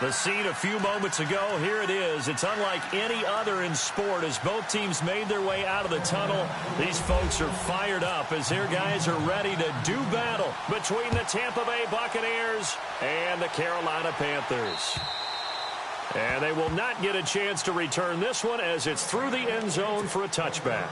The scene a few moments ago, here it is. It's unlike any other in sport as both teams made their way out of the tunnel. These folks are fired up as their guys are ready to do battle between the Tampa Bay Buccaneers and the Carolina Panthers. And they will not get a chance to return this one as it's through the end zone for a touchback.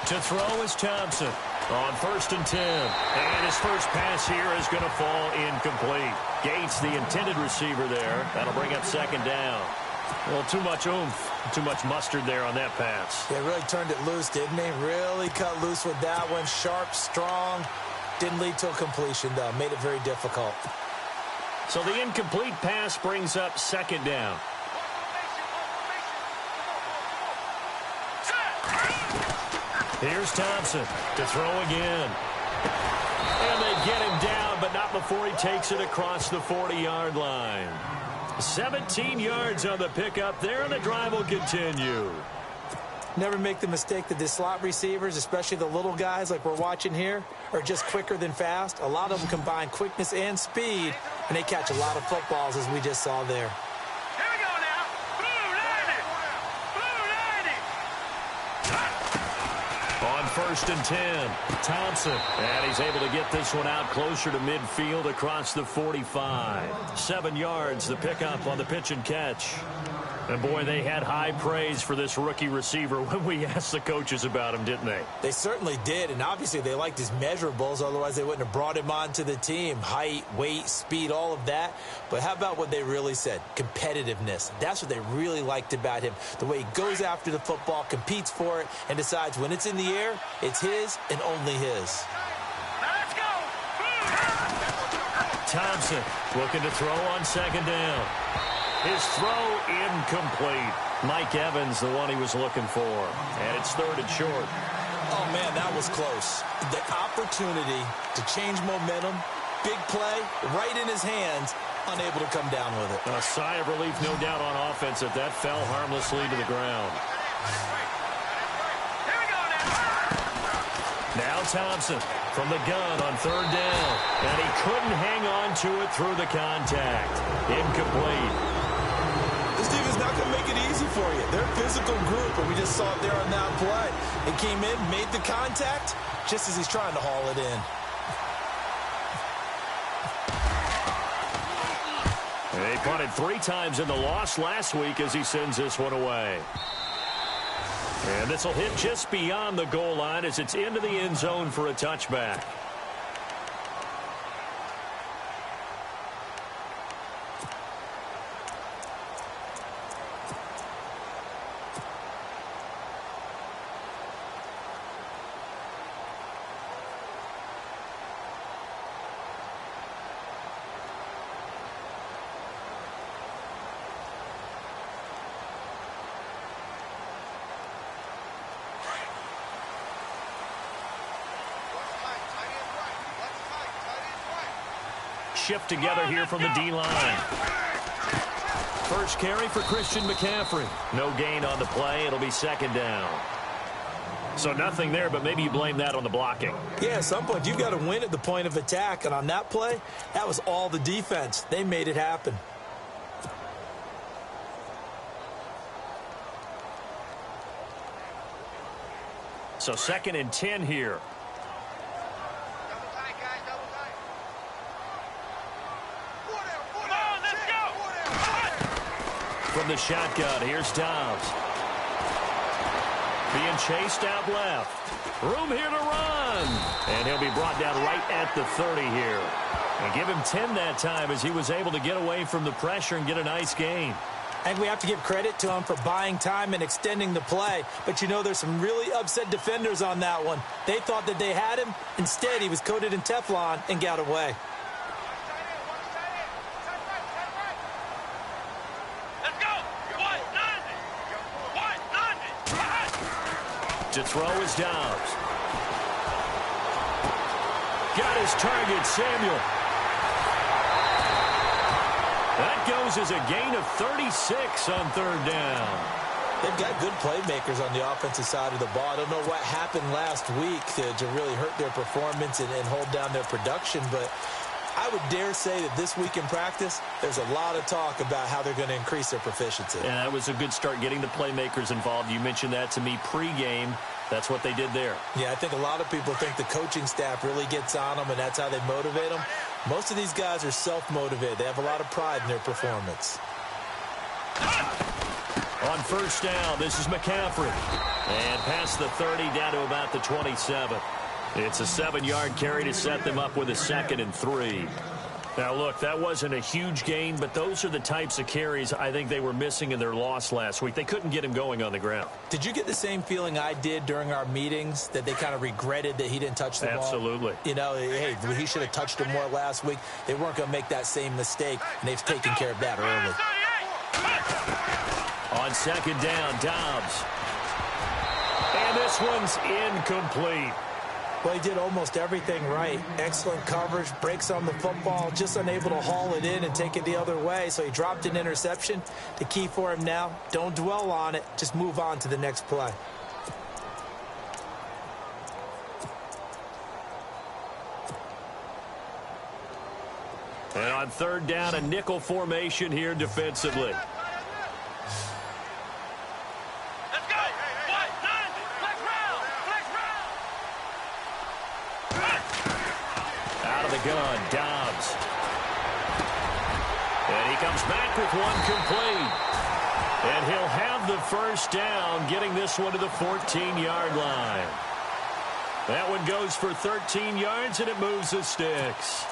To throw is Thompson on 1st and 10. And his first pass here is going to fall incomplete. Gates, the intended receiver there. That'll bring up 2nd down. Well, too much oomph, too much mustard there on that pass. They really turned it loose, didn't they? Really cut loose with that one. Sharp, strong. Didn't lead to a completion, though. Made it very difficult. So the incomplete pass brings up 2nd down. Here's Thompson to throw again. And they get him down, but not before he takes it across the 40-yard line. 17 yards on the pickup there, and the drive will continue. Never make the mistake that the slot receivers, especially the little guys like we're watching here, are just quicker than fast. A lot of them combine quickness and speed, and they catch a lot of footballs, as we just saw there. On 1st and 10, Thompson. And he's able to get this one out closer to midfield across the 45. 7 yards, the pickup on the pitch and catch. And, boy, they had high praise for this rookie receiver when we asked the coaches about him, didn't they? They certainly did, and obviously they liked his measurables. Otherwise, they wouldn't have brought him onto the team. Height, weight, speed, all of that. But how about what they really said? Competitiveness. That's what they really liked about him. The way he goes after the football, competes for it, and decides when it's in the air, it's his and only his. Let's go! Thompson looking to throw on 2nd down. His throw incomplete. Mike Evans, the one he was looking for. And it's 3rd and short. Oh, man, that was close. The opportunity to change momentum, big play, right in his hands, unable to come down with it. A sigh of relief, no doubt, on offense if that fell harmlessly to the ground. Now Thompson from the gun on 3rd down. And he couldn't hang on to it through the contact. Incomplete. This defense is not going to make it easy for you. They're a physical group, and we just saw it there on that play. It came in, made the contact, just as he's trying to haul it in. They punted 3 times in the loss last week as he sends this one away. And this will hit just beyond the goal line as it's into the end zone for a touchback. Shift together here from the D-line. First carry for Christian McCaffrey. No gain on the play. It'll be 2nd down. So nothing there, but maybe you blame that on the blocking. Yeah, at some point you've got to win at the point of attack. And on that play, that was all the defense. They made it happen. So 2nd and 10 here. From the shotgun, here's Dobbs. Being chased out left. Room here to run. And he'll be brought down right at the 30 here. And give him 10 that time as he was able to get away from the pressure and get a nice gain. And we have to give credit to him for buying time and extending the play. But, you know, there's some really upset defenders on that one. They thought that they had him. Instead, he was coated in Teflon and got away. To throw is Dobbs. Got his target, Samuel. That that goes as a gain of 36 on third down. They've got good playmakers on the offensive side of the ball. I don't know what happened last week to really hurt their performance and hold down their production, but I would dare say that this week in practice, there's a lot of talk about how they're going to increase their proficiency. And that was a good start, getting the playmakers involved. You mentioned that to me pregame. That's what they did there. Yeah, I think a lot of people think the coaching staff really gets on them, and that's how they motivate them. Most of these guys are self-motivated. They have a lot of pride in their performance. On first down, this is McCaffrey. And past the 30, down to about the 27. It's a 7-yard carry to set them up with a 2nd and 3. Now, look, that wasn't a huge gain, but those are the types of carries I think they were missing in their loss last week. They couldn't get him going on the ground. Did you get the same feeling I did during our meetings, that they kind of regretted that he didn't touch the ball? Absolutely. You know, hey, he should have touched him more last week. They weren't going to make that same mistake, and they've taken care of that early. On second down, Dobbs. And this one's incomplete. Well, he did almost everything right. Excellent coverage, breaks on the football, just unable to haul it in and take it the other way. So he dropped an interception. The key for him now, don't dwell on it. Just move on to the next play. And on third down, a nickel formation here defensively. Gun, Dobbs. And he comes back with one complete. And he'll have the first down, getting this one to the 14-yard line. That one goes for 13 yards, and it moves the sticks.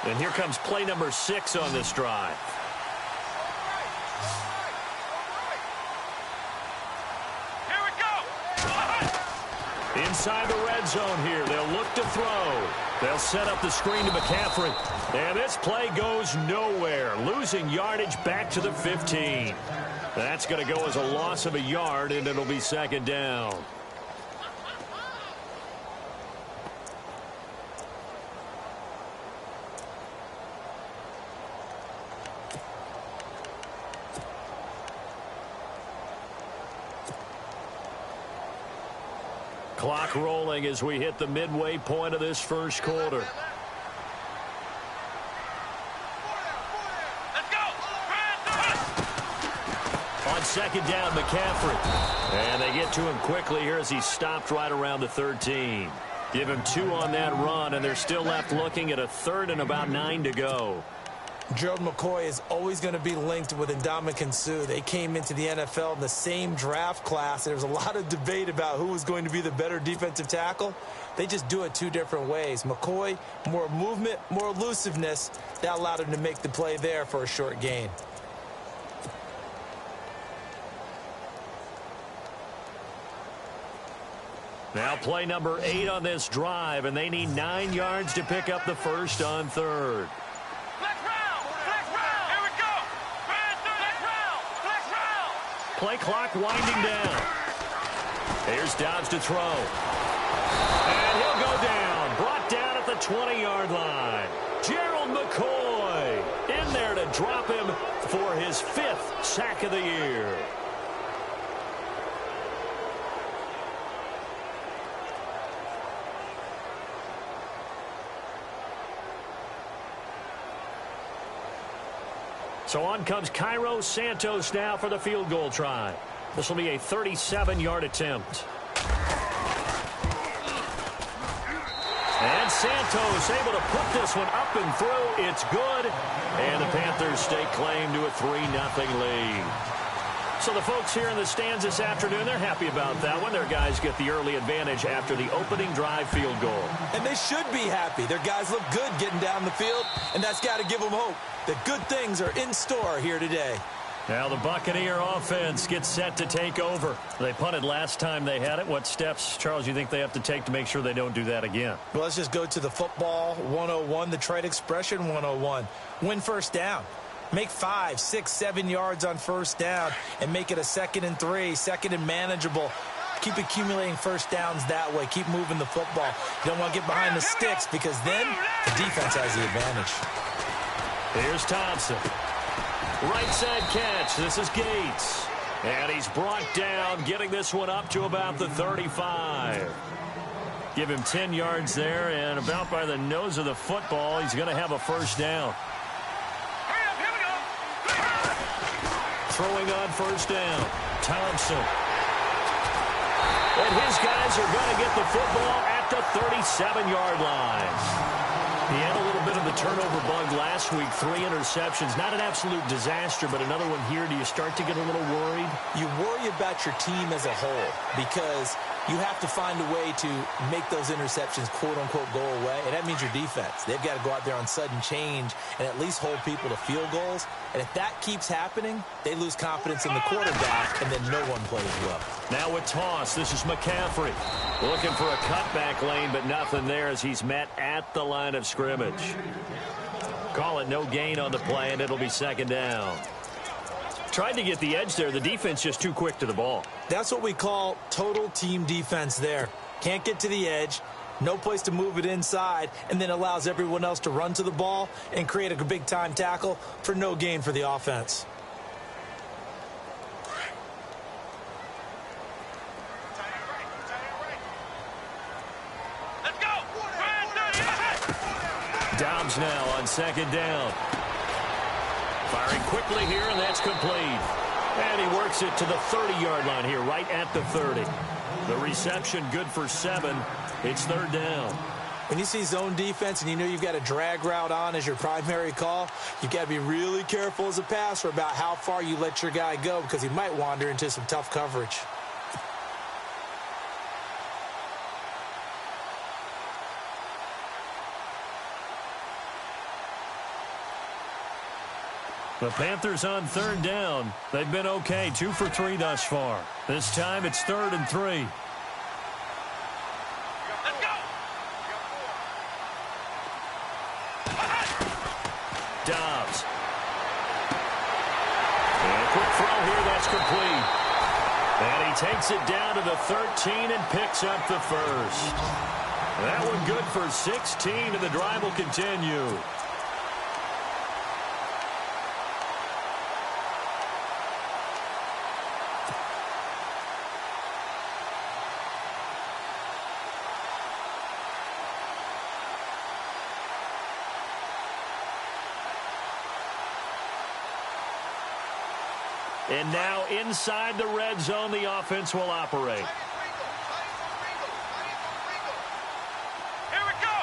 And here comes play number 6 on this drive. Here we go. Inside the red zone here. They'll look to throw. They'll set up the screen to McCaffrey. And this play goes nowhere. Losing yardage back to the 15. That's going to go as a loss of a yard, and it'll be second down. Clock rolling as we hit the midway point of this first quarter. Let's go. On second down, McCaffrey. And they get to him quickly here as he stopped right around the 13. Give him 2 on that run, and they're still left looking at a 3rd and about 9 to go. Gerald McCoy is always going to be linked with Ndamukong Suh. They came into the NFL in the same draft class. There was a lot of debate about who was going to be the better defensive tackle. They just do it 2 different ways. McCoy, more movement, more elusiveness. That allowed him to make the play there for a short gain. Now play number 8 on this drive, and they need 9 yards to pick up the first on 3rd. Play clock winding down. Here's Dobbs to throw. And he'll go down. Brought down at the 20-yard line. Gerald McCoy in there to drop him for his 5th sack of the year. So on comes Cairo Santos now for the field goal try. This will be a 37-yard attempt. And Santos able to put this one up and through. It's good. And the Panthers stake claim to a 3-0 lead. So the folks here in the stands this afternoon, they're happy about that one. Their guys get the early advantage after the opening drive field goal. And they should be happy. Their guys look good getting down the field, and that's got to give them hope that good things are in store here today. Now the Buccaneer offense gets set to take over. They punted last time they had it. What steps, Charles, you think they have to take to make sure they don't do that again? Well, let's just go to the football 101, the trade expression 101. Win first down. Make 5, 6, 7 yards on first down and make it a 2nd and 3, 2nd and manageable. Keep accumulating first downs that way. Keep moving the football. You don't want to get behind the sticks because then the defense has the advantage. Here's Thompson. Right side catch. This is Gates. And he's brought down, getting this one up to about the 35. Give him 10 yards there, and about by the nose of the football, he's going to have a first down. Throwing on first down, Thompson. And his guys are going to get the football at the 37-yard line. He had a little bit of the turnover bug last week, 3 interceptions. Not an absolute disaster, but another one here. Do you start to get a little worried? You worry about your team as a whole because you have to find a way to make those interceptions, quote-unquote, go away, and that means your defense. They've got to go out there on sudden change and at least hold people to field goals. And if that keeps happening, they lose confidence in the quarterback, and then no one plays well. Now with toss, this is McCaffrey. Looking for a cutback lane, but nothing there as he's met at the line of scrimmage. Call it no gain on the play, and it'll be 2nd down. Tried to get the edge there. The defense just too quick to the ball. That's what we call total team defense there. Can't get to the edge, no place to move it inside, and then allows everyone else to run to the ball and create a big-time tackle for no gain for the offense. Let's go. Dobbs now on 2nd down. Firing quickly here, and that's complete. And he works it to the 30-yard line here, right at the 30. The reception good for 7. It's 3rd down. When you see zone defense and you know you've got a drag route on as your primary call, you've got to be really careful as a passer about how far you let your guy go because he might wander into some tough coverage. The Panthers on 3rd down. They've been okay, 2 for 3 thus far. This time it's 3rd and 3. Let's go. Dobbs. And a quick throw here, that's complete. And he takes it down to the 13 and picks up the first. That one good for 16, and the drive will continue. And now inside the red zone, the offense will operate. Here we go.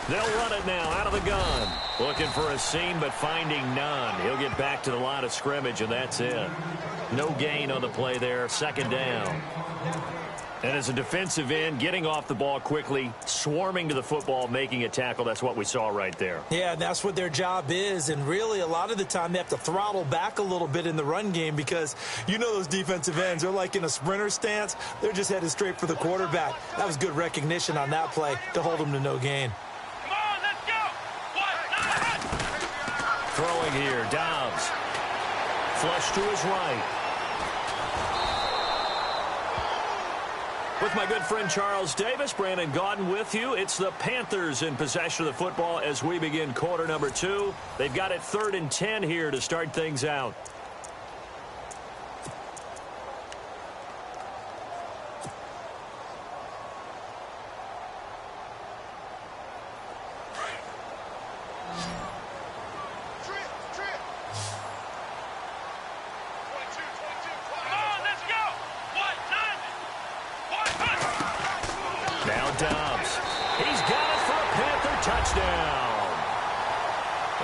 They'll run it now out of the gun. Looking for a seam, but finding none. He'll get back to the line of scrimmage, and that's it. No gain on the play there, 2nd down. And as a defensive end, getting off the ball quickly, swarming to the football, making a tackle, that's what we saw right there. Yeah, that's what their job is, and really a lot of the time they have to throttle back a little bit in the run game because you know those defensive ends, they're like in a sprinter stance. They're just headed straight for the quarterback. That was good recognition on that play to hold them to no gain. Come on, let's go. Throwing here, Dobbs. Flush to his right. With my good friend Charles Davis, Brandon Gaudin with you. It's the Panthers in possession of the football as we begin quarter number 2. They've got it 3rd and 10 here to start things out. Now Dobbs. He's got it for a Panther touchdown.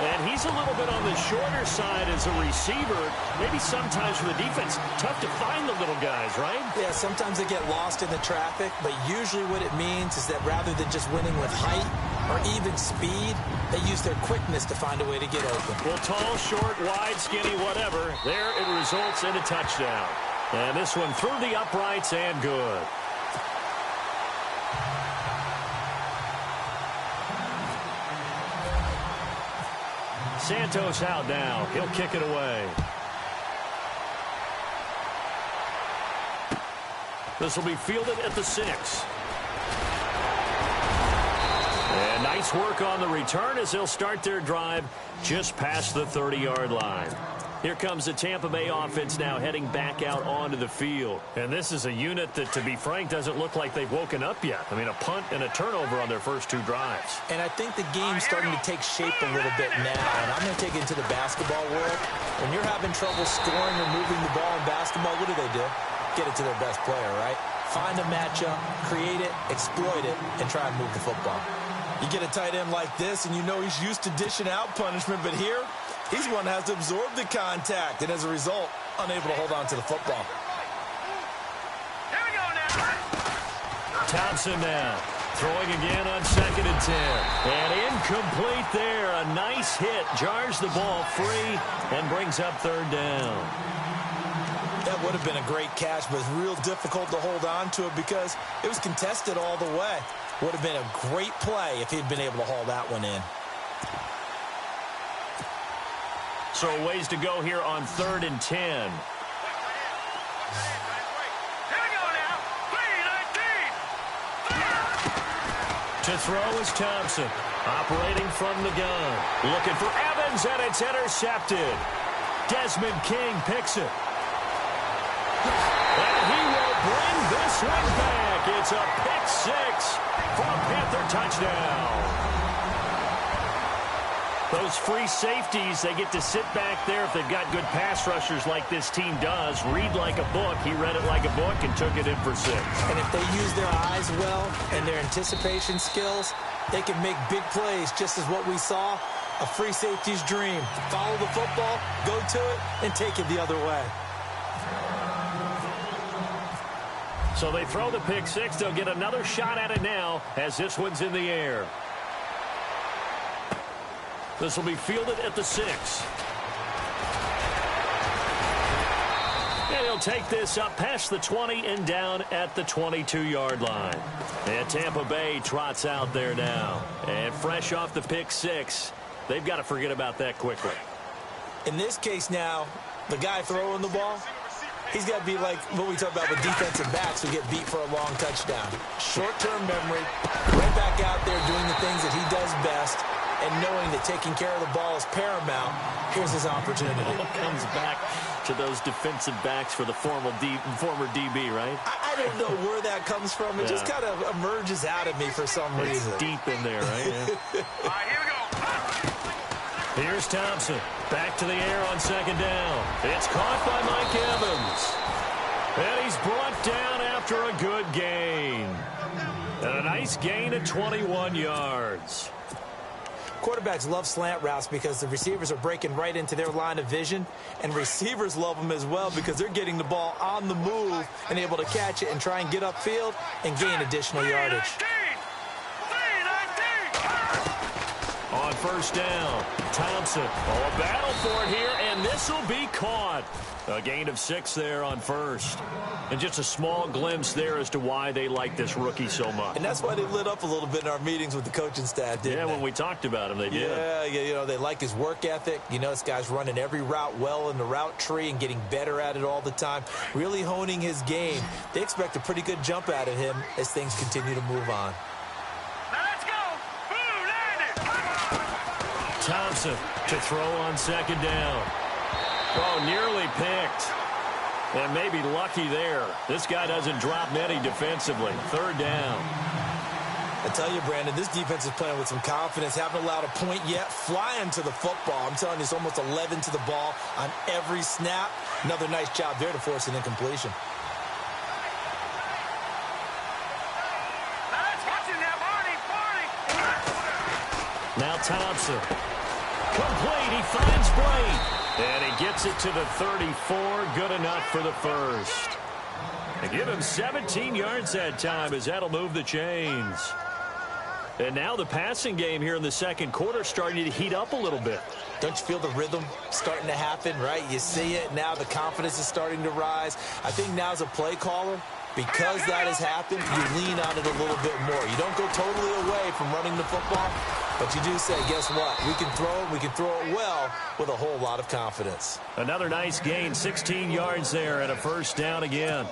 And he's a little bit on the shorter side as a receiver. Maybe sometimes for the defense, tough to find the little guys, right? Yeah, sometimes they get lost in the traffic, but usually what it means is that rather than just winning with height or even speed, they use their quickness to find a way to get open. Well, tall, short, wide, skinny, whatever. There it results in a touchdown. And this one through the uprights and good. Santos out now. He'll kick it away. This will be fielded at the 6. And nice work on the return as they'll start their drive just past the 30-yard line. Here comes the Tampa Bay offense now heading back out onto the field. And this is a unit that, to be frank, doesn't look like they've woken up yet. I mean, a punt and a turnover on their first 2 drives. And I think the game's starting to take shape a little bit now. And I'm going to take it into the basketball world. When you're having trouble scoring or moving the ball in basketball, what do? Get it to their best player, right? Find a matchup, create it, exploit it, and try and move the football. You get a tight end like this, and you know he's used to dishing out punishment, but here, he's one that has to absorb the contact, and as a result, unable to hold on to the football. Here we go now. Thompson now, throwing again on 2nd and 10. And incomplete there. A nice hit, jars the ball free, and brings up 3rd down. That would have been a great catch, but it's real difficult to hold on to it because it was contested all the way. Would have been a great play if he'd been able to haul that one in. So a ways to go here on 3rd and 10. Here we go now. 3-19. To throw is Thompson, operating from the gun. Looking for Evans, and it's intercepted. Desmond King picks it. And he will bring this one back. It's a pick 6 for a Panther touchdown. Those free safeties, they get to sit back there if they've got good pass rushers like this team does. Read like a book. He read it like a book and took it in for 6. And if they use their eyes well and their anticipation skills, they can make big plays, just as what we saw. A free safety's dream. Follow the football, go to it, and take it the other way. So they throw the pick 6. They'll get another shot at it now as this one's in the air. This will be fielded at the 6. And he'll take this up past the 20 and down at the 22-yard line. And Tampa Bay trots out there now. And fresh off the pick 6, they've got to forget about that quickly. In this case now, the guy throwing the ball, he's got to be like what we talk about with defensive backs who get beat for a long touchdown. Short-term memory, right back out there doing the things that he does best, and knowing that taking care of the ball is paramount. Here's his opportunity. It all comes back to those defensive backs for the former DB, right? I don't know where that comes from. It just kind of emerges out of me for some reason. It's deep in there, right? Yeah. All right, here we go. Here's Thompson. Back to the air on 2nd down. It's caught by Mike Evans. And he's brought down after a good gain. And a nice gain of 21 yards. Quarterbacks love slant routes because the receivers are breaking right into their line of vision, and receivers love them as well because they're getting the ball on the move and able to catch it and try and get upfield and gain additional yardage. 3-19. On 1st down, Thompson. Oh, a battle for it here, and this will be caught. A gain of 6 there on 1st. And just a small glimpse there as to why they like this rookie so much. And that's why they lit up a little bit in our meetings with the coaching staff, didn't they? Yeah, when we talked about him, they did. Yeah, you know, they like his work ethic. You know, this guy's running every route well in the route tree and getting better at it all the time, really honing his game. They expect a pretty good jump out of him as things continue to move on. Now let's go. Boom, landed. Thompson to throw on 2nd down. Oh, nearly picked. And maybe lucky there. This guy doesn't drop many defensively. 3rd down. I tell you, Brandon, this defense is playing with some confidence. Haven't allowed a point yet. Flying to the football. I'm telling you, it's almost 11 to the ball on every snap. Another nice job there to force an incompletion. Now let's watch it now, Barney. Now Thompson. Complete. He finds Blake. And he gets it to the 34. Good enough for the 1st. They give him 17 yards that time as that'll move the chains. And now the passing game here in the 2nd quarter starting to heat up a little bit. Don't you feel the rhythm starting to happen, right? You see it. Now the confidence is starting to rise. I think now as a play caller, because that has happened, you lean on it a little bit more. You don't go totally away from running the football, But you do say, guess what? We can throw it. We can throw it well with a whole lot of confidence. Another nice gain, 16 yards there, and a first down again.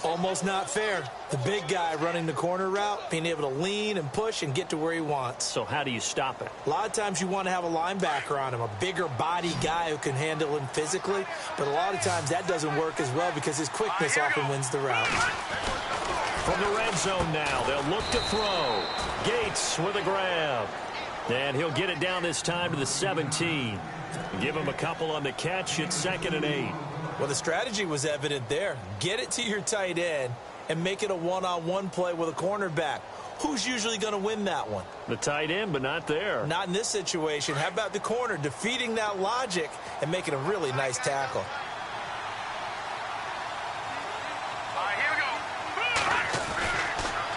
Almost not fair. The big guy running the corner route, being able to lean and push and get to where he wants. So how do you stop it? A lot of times you want to have a linebacker on him, a bigger body guy who can handle him physically. But a lot of times that doesn't work as well because his quickness often wins the route. From the red zone now, they'll look to throw. Gates with a grab. And he'll get it down this time to the 17. Give him a couple on the catch. It's 2nd and 8. Well, the strategy was evident there. Get it to your tight end and make it a one-on-one play with a cornerback. Who's usually going to win that one? The tight end, but not there. Not in this situation. How about the corner defeating that logic and making a really nice tackle?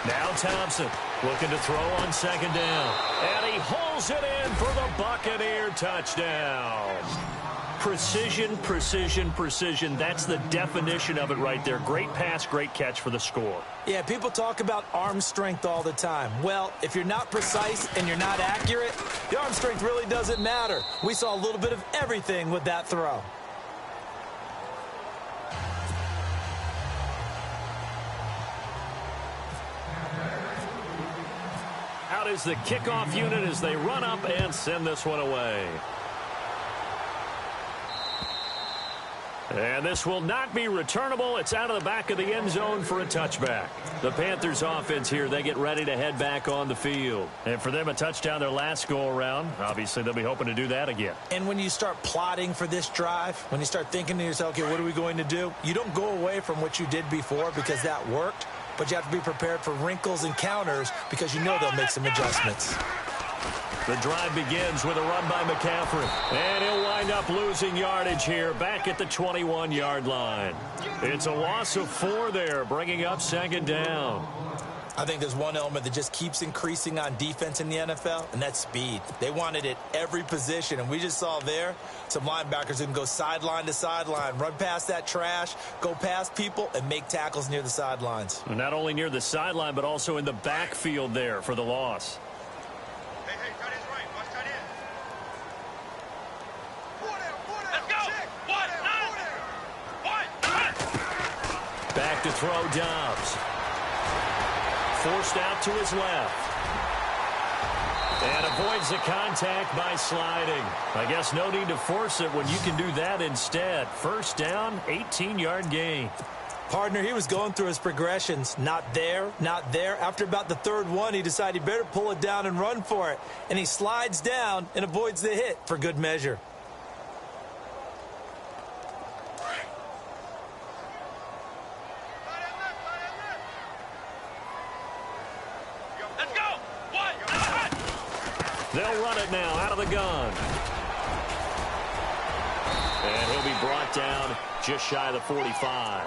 Now Thompson looking to throw on 2nd down. And he hauls it in for the Buccaneer touchdown. Precision, precision, precision. That's the definition of it right there. Great pass, great catch for the score. Yeah, people talk about arm strength all the time. Well, if you're not precise and you're not accurate, the arm strength really doesn't matter. We saw a little bit of everything with that throw. Out is the kickoff unit as they run up and send this one away. And this will not be returnable. It's out of the back of the end zone for a touchback. The Panthers offense here, they get ready to head back on the field. And for them, a touchdown their last go-around. Obviously, they'll be hoping to do that again. And when you start plotting for this drive, when you start thinking to yourself, okay, what are we going to do? You don't go away from what you did before because that worked. But you have to be prepared for wrinkles and counters because you know they'll make some adjustments. The drive begins with a run by McCaffrey. And he'll wind up losing yardage here back at the 21-yard line. It's a loss of 4 there, bringing up 2nd down. I think there's one element that just keeps increasing on defense in the NFL, and that's speed. They want it at every position, and we just saw there some linebackers who can go sideline to sideline, run past that trash, go past people, and make tackles near the sidelines. Not only near the sideline, but also in the backfield there for the loss. Back to throw Dobbs. Forced out to his left. And avoids the contact by sliding. I guess no need to force it when you can do that instead. First down, 18-yard gain. Partner, he was going through his progressions. Not there, not there. After about the 3rd one, he decided he better pull it down and run for it. And he slides down and avoids the hit for good measure. They'll run it now out of the gun. And he'll be brought down just shy of the 45.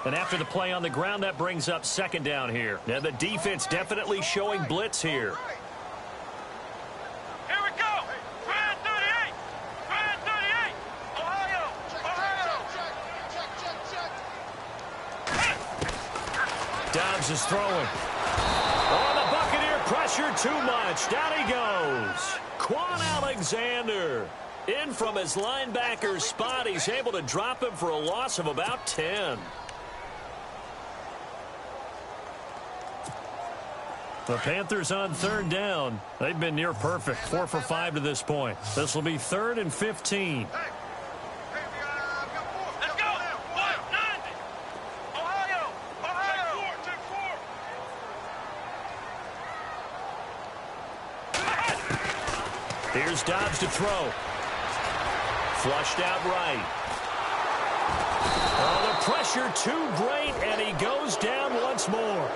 And after the play on the ground, that brings up 2nd down here. Now the defense definitely showing blitz here. Dobbs is throwing. Oh, the Buccaneer pressure too much. Down he goes. Quan Alexander in from his linebacker spot. He's able to drop him for a loss of about 10. The Panthers on 3rd down. They've been near perfect. 4 for 5 to this point. This will be 3rd and 15. Here's Dobbs to throw. Flushed out right. Oh, the pressure too great, and he goes down once more.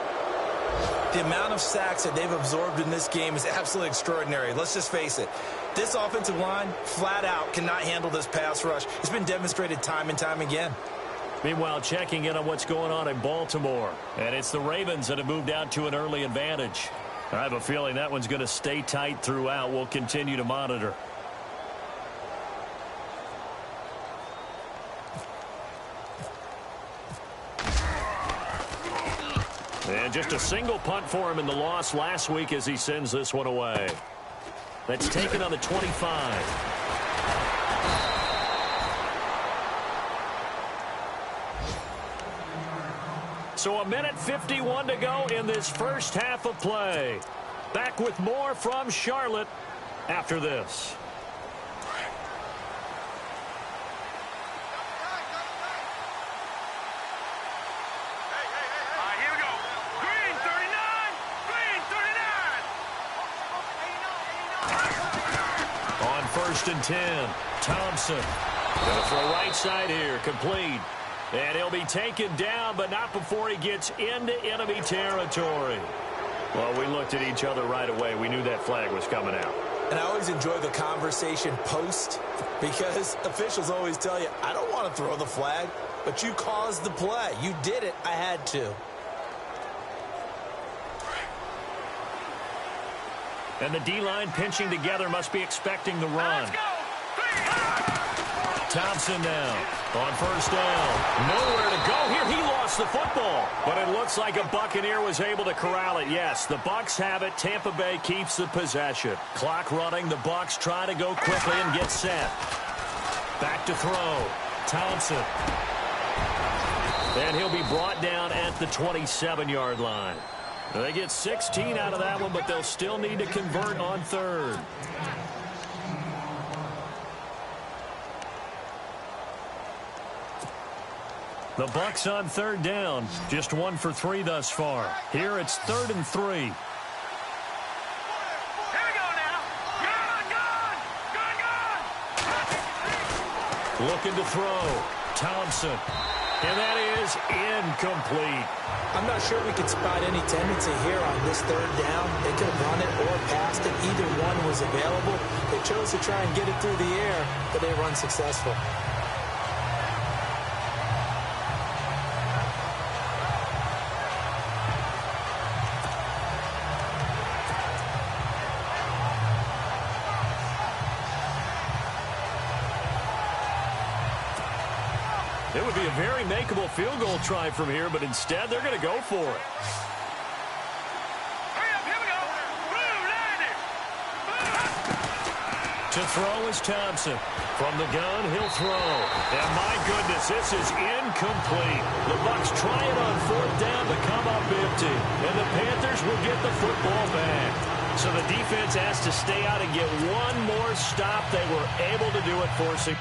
The amount of sacks that they've absorbed in this game is absolutely extraordinary. Let's just face it. This offensive line, flat out, cannot handle this pass rush. It's been demonstrated time and time again. Meanwhile, checking in on what's going on in Baltimore. And it's the Ravens that have moved out to an early advantage. I have a feeling that one's going to stay tight throughout. We'll continue to monitor. just a single punt for him in the loss last week as he sends this one away. That's taken on the 25. So a minute 51 to go in this first half of play. Back with more from Charlotte after this. Here we go. Green 39. Green 39. On 1st and 10, Thompson. Going to throw right side here, complete. And he'll be taken down, but not before he gets into enemy territory. Well, we looked at each other right away. We knew that flag was coming out. And I always enjoy the conversation post because officials always tell you, I don't want to throw the flag, but you caused the play. You did it. I had to. And the D-line pinching together must be expecting the run. Let's go. Thompson now on 1st down. Nowhere to go here. He lost the football. But it looks like a Buccaneer was able to corral it. Yes, the Bucs have it. Tampa Bay keeps the possession. Clock running. The Bucs try to go quickly and get set. Back to throw. Thompson. And he'll be brought down at the 27-yard line. They get 16 out of that one, but they'll still need to convert on 3rd. The Bucs on 3rd down. Just 1 for 3 thus far. Here it's 3rd and 3. Here we go now. Gun. Looking to throw. Thompson. And that is incomplete. I'm not sure we could spot any tendency here on this 3rd down. They could have run it or passed it. Either one was available. They chose to try and get it through the air, but they were unsuccessful. It would be a very makeable field goal try from here, but instead they're going to go for it. Hurry up, here we go. Boom, landed. To throw is Thompson. From the gun, he'll throw. And my goodness, this is incomplete. The Bucs try it on 4th down to come up empty. And the Panthers will get the football back. So the defense has to stay out and get one more stop. They were able to do it, forcing.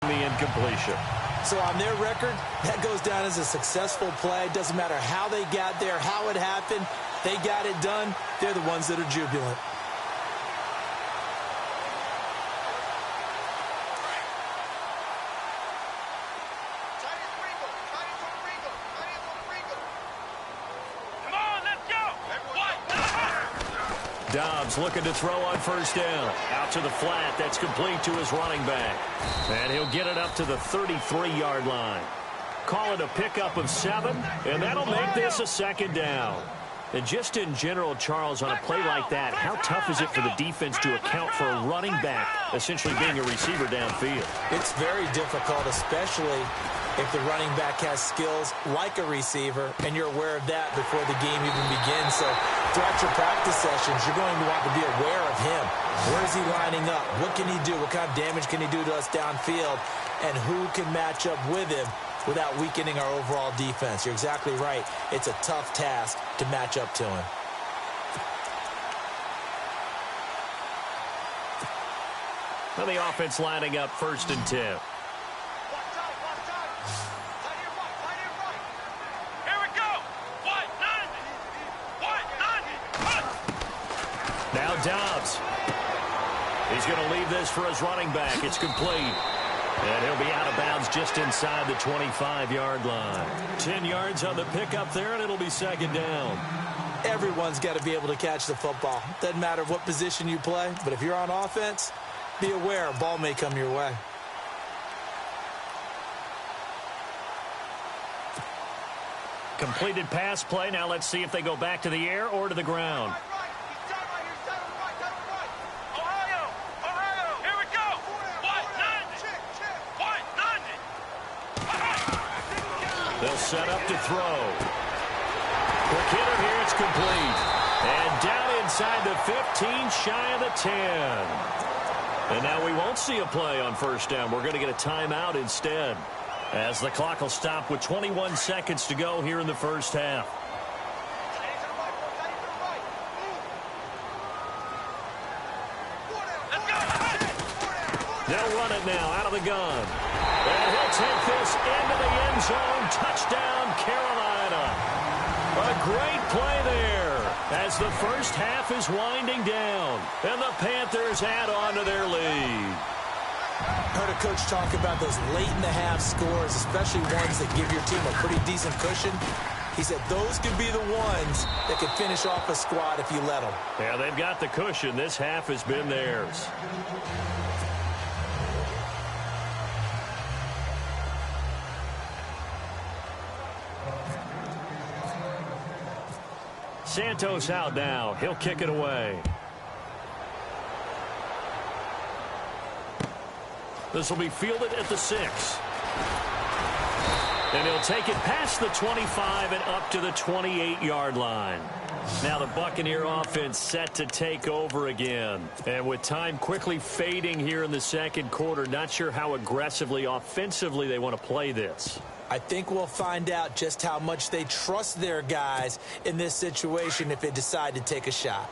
The incompletion. So on their record, that goes down as a successful play. Doesn't matter how they got there, how it happened. They got it done. They're the ones that are jubilant. Come on, let's go. Dobbs looking to throw on 1st down. Out to the flat. That's complete to his running back. And he'll get it up to the 33-yard line. Call it a pickup of 7, and that'll make this a 2nd down. And just in general, Charles, on a play like that, how tough is it for the defense to account for a running back essentially being a receiver downfield? It's very difficult, especially if the running back has skills like a receiver, and you're aware of that before the game even begins. So throughout your practice sessions, you're going to want to be aware of him. Where is he lining up? What can he do? What kind of damage can he do to us downfield? And who can match up with him without weakening our overall defense? You're exactly right. It's a tough task to match up to him. Well, the offense lining up 1st and 10. Now Dobbs. He's going to leave this for his running back. It's complete. And he'll be out of bounds just inside the 25-yard line. 10 yards on the pickup there, and it'll be 2nd down. Everyone's got to be able to catch the football. Doesn't matter what position you play, but if you're on offense, be aware a ball may come your way. Completed pass play. Now let's see if they go back to the air or to the ground. They'll set up to throw. Quick hitter here. It's complete. And down inside the 15, shy of the 10. And now we won't see a play on first down. We're going to get a timeout instead, as the clock will stop with 21 seconds to go here in the first half. They'll run it now out of the gun. And he'll take this into the end zone. Touchdown, Carolina. A great play there as the first half is winding down. And the Panthers add on to their lead. Heard a coach talk about those late-in-the-half scores, especially ones that give your team a pretty decent cushion. He said those could be the ones that could finish off a squad if you let them. Yeah, they've got the cushion. This half has been theirs. Santos out now. He'll kick it away. This will be fielded at the 6. And he'll take it past the 25 and up to the 28-yard line. Now the Buccaneer offense set to take over again. And with time quickly fading here in the second quarter, not sure how aggressively, offensively they want to play this. I think we'll find out just how much they trust their guys in this situation if they decide to take a shot.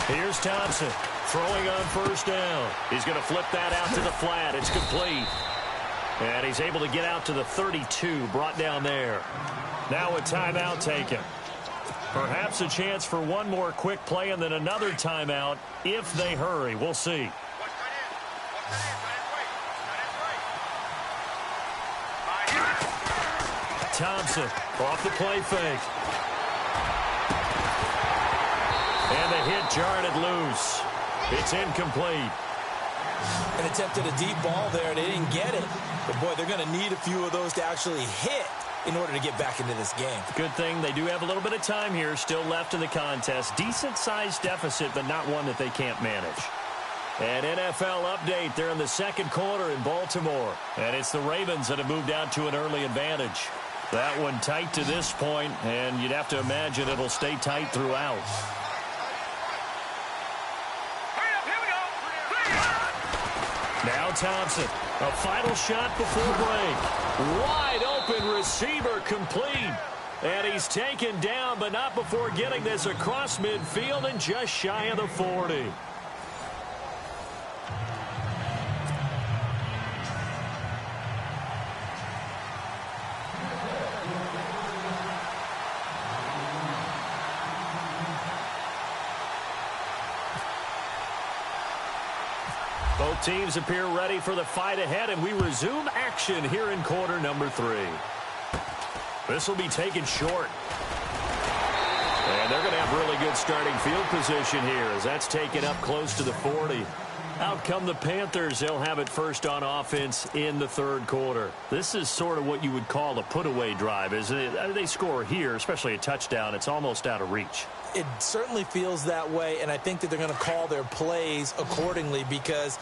Here's Thompson throwing on first down. He's going to flip that out to the flat. It's complete. And he's able to get out to the 32, brought down there. Now a timeout taken. Perhaps a chance for one more quick play and then another timeout if they hurry. We'll see. Thompson off the play fake. And the hit jarred it loose. It's incomplete. An attempt at a deep ball there. They didn't get it. But, boy, they're going to need a few of those to actually hit in order to get back into this game. Good thing they do have a little bit of time here still left in the contest. Decent-sized deficit, but not one that they can't manage. An NFL update. They're in the second quarter in Baltimore. And it's the Ravens that have moved out to an early advantage. That one tight to this point, and you'd have to imagine it'll stay tight throughout. Now Thompson, a final shot before break. Wide open receiver complete. And he's taken down, but not before getting this across midfield and just shy of the 40. Both teams appear ready for the fight ahead, and we resume action here in quarter number 3. This will be taken short. And they're going to have really good starting field position here as that's taken up close to the 40. Out come the Panthers. They'll have it first on offense in the third quarter. This is sort of what you would call a put-away drive, isn't it? They score here, especially a touchdown. It's almost out of reach. It certainly feels that way, and I think that they're going to call their plays accordingly because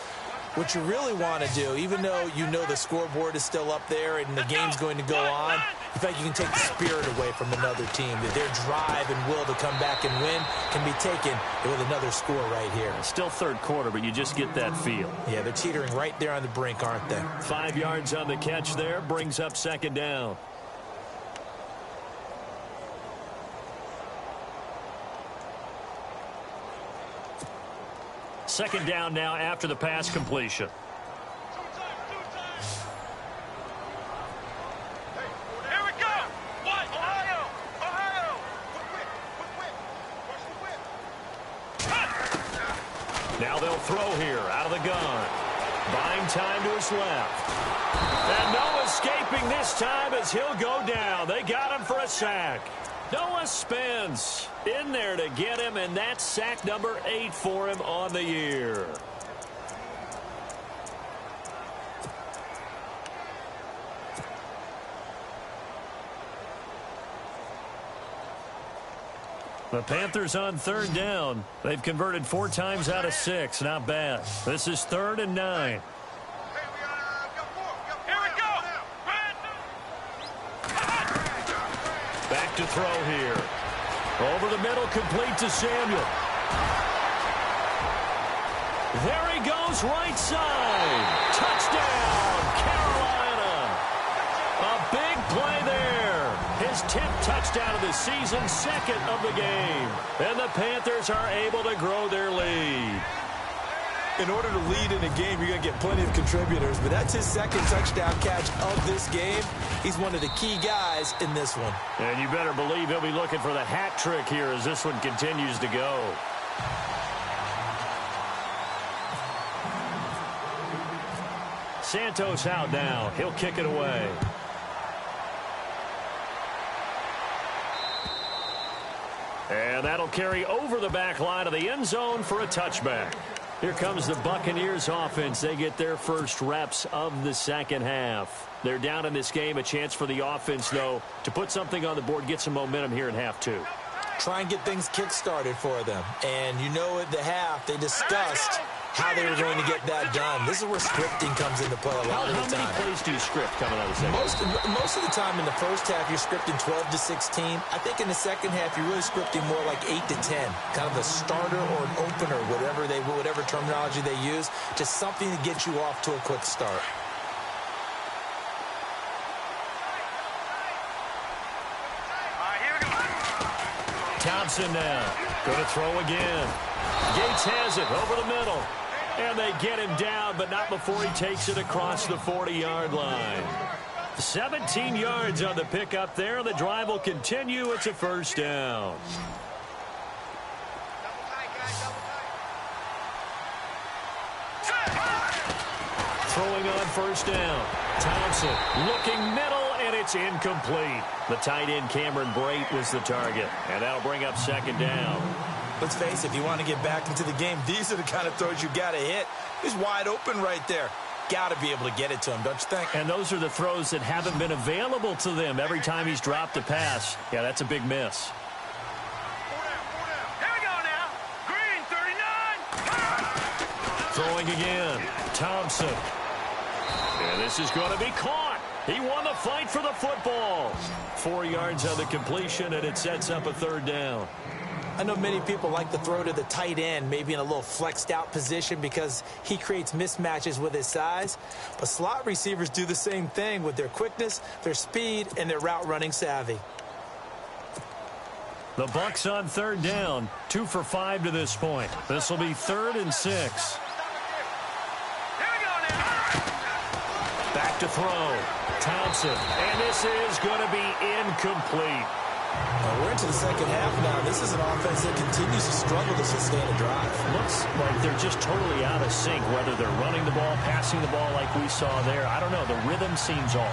what you really want to do, even though you know the scoreboard is still up there and the game's going to go on, in fact, you can take the spirit away from another team. That their drive and will to come back and win can be taken with another score right here. Still third quarter, but you just get that feel. Yeah, they're teetering right there on the brink, aren't they? 5 yards on the catch there, brings up second down. Second down now after the pass completion. Here we go. What? Ohio. Now they'll throw here out of the gun. Buying time to his left. And no escaping this time as he'll go down. They got him for a sack. Noah Spence in there to get him, and that's sack number 8 for him on the year. The Panthers on third down. They've converted 4 times out of 6. Not bad. This is 3rd and 9. Back to throw here. Over the middle, complete to Samuel. There he goes, right side. Touchdown, Carolina. A big play there. His 10th touchdown of the season, 2nd of the game. And the Panthers are able to grow their lead. In order to lead in a game, you're going to get plenty of contributors, but that's his 2nd touchdown catch of this game. He's one of the key guys in this one. And you better believe he'll be looking for the hat trick here as this one continues to go. Santos out now. He'll kick it away. And that'll carry over the back line of the end zone for a touchback. Here comes the Buccaneers offense. They get their first reps of the second half. They're down in this game. A chance for the offense, though, to put something on the board, get some momentum here in half 2. Try and get things kick-started for them. And you know at the half, they discussed how they were going to get that done. This is where scripting comes into play a lot of the time. How many plays do you script coming out of the second? Most of the time in the first half, you're scripting 12 to 16. I think in the second half, you're really scripting more like 8 to 10. Kind of a starter or an opener, whatever terminology they use. Just something to get you off to a quick start. Thompson now. Going to throw again. Gates has it over the middle. And they get him down, but not before he takes it across the 40-yard line. 17 yards on the pickup there. The drive will continue. It's a first down. Throwing on first down. Thompson looking middle, and it's incomplete. The tight end Cameron Brate was the target, and that'll bring up second down. Let's face it, if you want to get back into the game, these are the kind of throws you got to hit. He's wide open right there. Got to be able to get it to him, don't you think? And those are the throws that haven't been available to them every time he's dropped a pass. Yeah, that's a big miss. Here we go now. Green, 39. Throwing again. Thompson. And this is going to be caught. He won the fight for the football. 4 yards on the completion, and it sets up a third down. I know many people like to throw to the tight end, maybe in a little flexed out position because he creates mismatches with his size. But slot receivers do the same thing with their quickness, their speed, and their route running savvy. The Bucs on third down, 2 for 5 to this point. This will be 3rd and 6. Back to throw. Thompson. And this is going to be incomplete. We're into the second half now. This is an offense that continues to struggle to sustain a drive. Looks like they're just totally out of sync, whether they're running the ball, passing the ball like we saw there. I don't know. The rhythm seems off.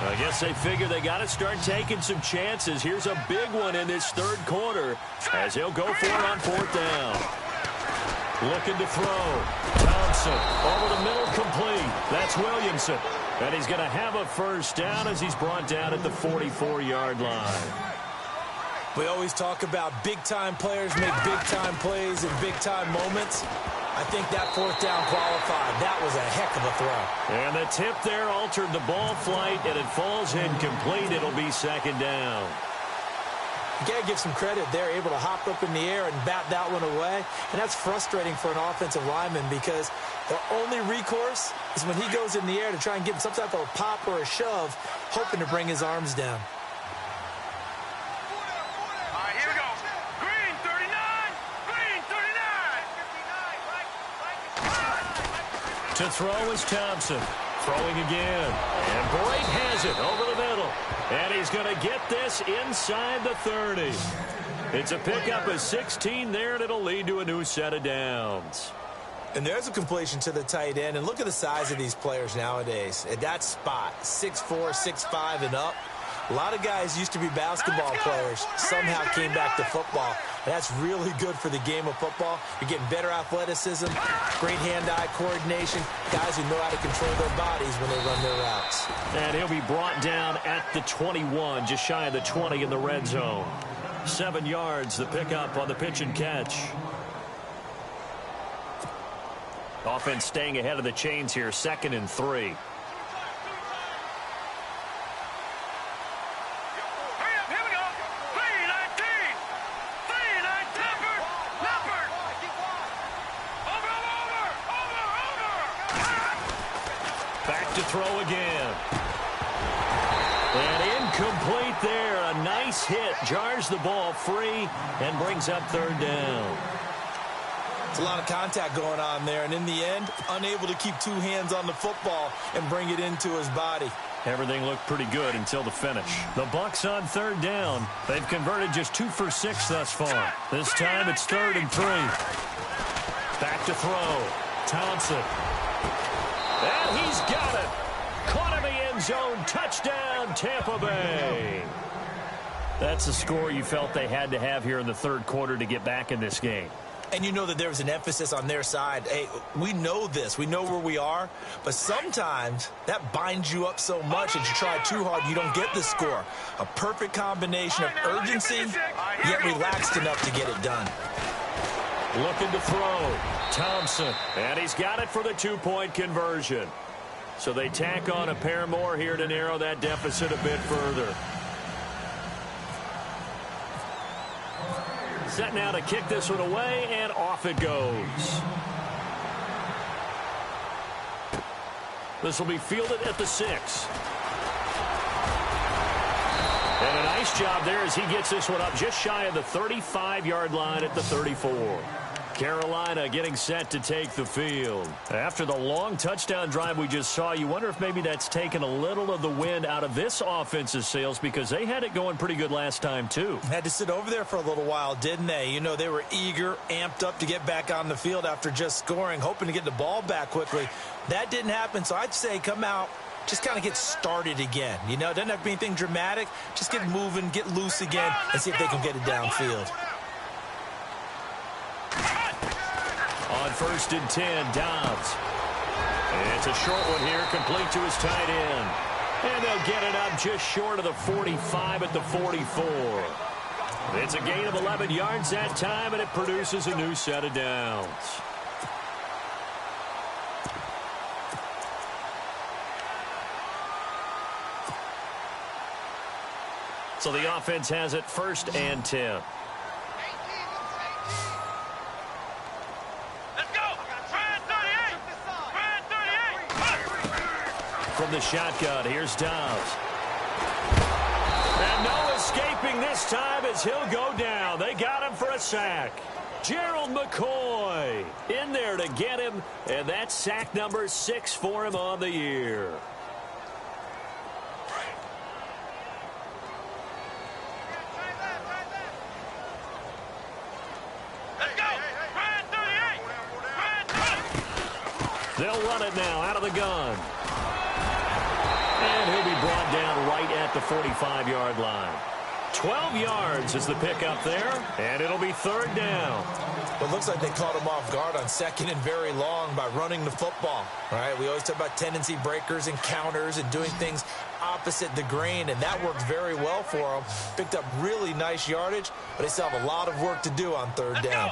I guess they figure they got to start taking some chances. Here's a big one in this third quarter as he'll go for it on 4th down. Looking to throw. Thompson over the middle, complete. That's Williamson. And he's going to have a first down as he's brought down at the 44-yard line. We always talk about big-time players make big-time plays in big-time moments. I think that 4th down qualified. That was a heck of a throw. And the tip there altered the ball flight, and it falls incomplete. It'll be second down. You got to give some credit. They're able to hop up in the air and bat that one away. And that's frustrating for an offensive lineman because their only recourse is when he goes in the air to try and give him some type of a pop or a shove, hoping to bring his arms down. All right, here we go. Green, 39. Green, 39. To throw is Thompson. Throwing again. And Brate has it over the middle. And he's going to get this inside the 30. It's a pickup of 16 there, and it'll lead to a new set of downs. And there's a completion to the tight end. And look at the size of these players nowadays. At that spot, 6'4", 6'5", and up. A lot of guys used to be basketball players, somehow came back to football. And that's really good for the game of football. You're getting better athleticism, great hand-eye coordination, guys who know how to control their bodies when they run their routes. And he'll be brought down at the 21, just shy of the 20 in the red zone. 7 yards, the pickup on the pitch and catch. Offense staying ahead of the chains here, 2nd and 3. Back to throw again. And incomplete there. A nice hit. Jars the ball free and brings up 3rd down. It's a lot of contact going on there, and in the end, unable to keep 2 hands on the football and bring it into his body. Everything looked pretty good until the finish. The Bucs on 3rd down. They've converted just 2 for 6 thus far. This time it's 3rd and 3. Back to throw. Thompson. And he's got it. Caught in the end zone. Touchdown, Tampa Bay. That's the score you felt they had to have here in the 3rd quarter to get back in this game. And you know that there was an emphasis on their side. Hey, we know this. We know where we are. But sometimes that binds you up so much that you try too hard, you don't get the score. A perfect combination of urgency, yet relaxed enough to get it done. Looking to throw. Thompson. And he's got it for the 2-point conversion. So they tack on a pair more here to narrow that deficit a bit further. Set now to kick this one away, and off it goes. This will be fielded at the 6. And a nice job there as he gets this one up just shy of the 35-yard line at the 34. Carolina getting set to take the field. After the long touchdown drive we just saw, you wonder if maybe that's taken a little of the wind out of this offense's sails, because they had it going pretty good last time too. Had to sit over there for a little while, didn't they? You know, they were eager, amped up to get back on the field after just scoring, hoping to get the ball back quickly. That didn't happen, so I'd say come out, just kind of get started again. You know, it doesn't have to be anything dramatic. Just get moving, get loose again, and see if they can get it downfield. On 1st and 10, Dobbs. And it's a short one here, complete to his tight end. And they'll get it up just short of the 45 at the 44. It's a gain of 11 yards that time, and it produces a new set of downs. So the offense has it 1st and 10. From the shotgun, here's Dobbs. And no escaping this time as he'll go down. They got him for a sack. Gerald McCoy in there to get him, and that's sack number 6 for him on the year. They'll run it now out of the gun. And he'll be brought down right at the 45-yard line. 12 yards is the pickup there, and it'll be 3rd down. Well, it looks like they caught him off guard on 2nd and very long by running the football. All right, we always talk about tendency breakers and counters and doing things opposite the grain, and that worked very well for them. Picked up really nice yardage, but they still have a lot of work to do on 3rd down.